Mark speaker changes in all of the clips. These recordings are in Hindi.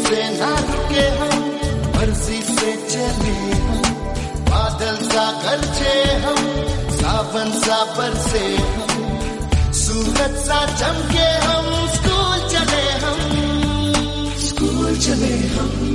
Speaker 1: से ना रुके हम, मर्जी से चले हम, बादल सा गरजे हम, सावन सा बरसे हम, सूरज सा चमके हम, स्कूल चले हम, स्कूल चले हम।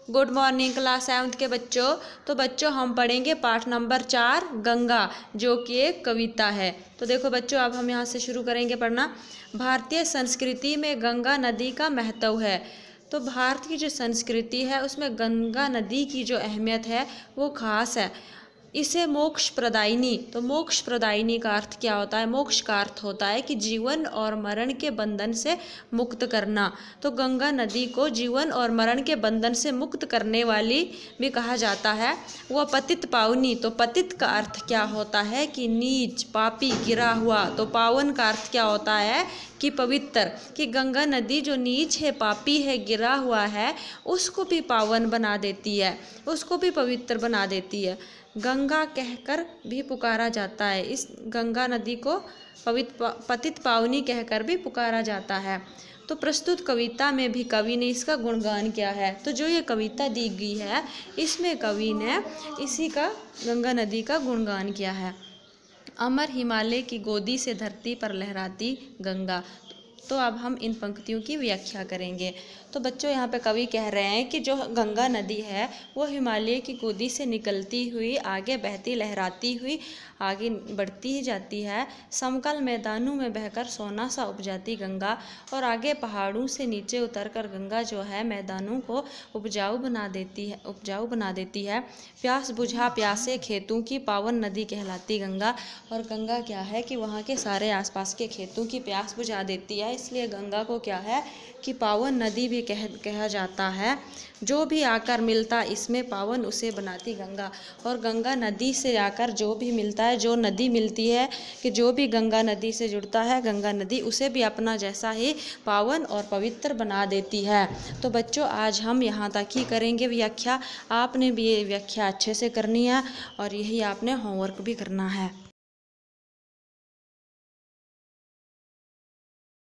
Speaker 2: गुड मॉर्निंग क्लास 7th के बच्चों। तो बच्चों हम पढ़ेंगे पाठ नंबर 4 गंगा, जो कि एक कविता है। तो देखो बच्चों, अब हम यहाँ से शुरू करेंगे पढ़ना। भारतीय संस्कृति में गंगा नदी का महत्व है। तो भारत की जो संस्कृति है उसमें गंगा नदी की जो अहमियत है वो खास है। इसे मोक्ष प्रदायिनी, तो मोक्ष प्रदायिनी का अर्थ क्या होता है? मोक्ष का अर्थ होता है कि जीवन और मरण के बंधन से मुक्त करना। तो गंगा नदी को जीवन और मरण के बंधन से मुक्त करने वाली भी कहा जाता है। वह पतित पावनी, तो पतित का अर्थ क्या होता है कि नीच, पापी, गिरा हुआ। तो पावन का अर्थ क्या होता है कि पवित्र, कि गंगा नदी जो नीच है, पापी है, गिरा हुआ है, उसको भी पावन बना देती है, उसको भी पवित्र बना देती है। गंगा कहकर भी पुकारा जाता है। इस गंगा नदी को पतित पावनी कहकर भी पुकारा जाता है। तो प्रस्तुत कविता में भी कवि ने इसका गुणगान किया है। तो जो ये कविता दी गई है इसमें कवि ने इसी का, गंगा नदी का गुणगान किया है। अमर हिमालय की गोदी से धरती पर लहराती गंगा। तो अब हम इन पंक्तियों की व्याख्या करेंगे। तो बच्चों यहाँ पे कवि कह रहे हैं कि जो गंगा नदी है वो हिमालय की गोदी से निकलती हुई आगे बहती लहराती हुई आगे बढ़ती ही जाती है। समतल मैदानों में बहकर सोना सा उपजाती गंगा और आगे पहाड़ों से नीचे उतरकर गंगा जो है मैदानों को उपजाऊ बना देती है। प्यास बुझा प्यासे खेतों की पावन नदी कहलाती गंगा। और गंगा क्या है कि वहाँ के सारे आसपास के खेतों की प्यास बुझा देती है, इसलिए गंगा को क्या है कि पावन नदी भी कहा जाता है। जो भी आकर मिलता इसमें पावन उसे बनाती गंगा। और गंगा नदी से आकर जो भी मिलता है, जो नदी मिलती है कि जो भी गंगा नदी से जुड़ता है, गंगा नदी उसे भी अपना जैसा ही पावन और पवित्र बना देती है। तो बच्चों आज हम यहाँ तक ही करेंगे व्याख्या। आपने भी ये व्याख्या अच्छे से करनी है और यही आपने होमवर्क भी करना है।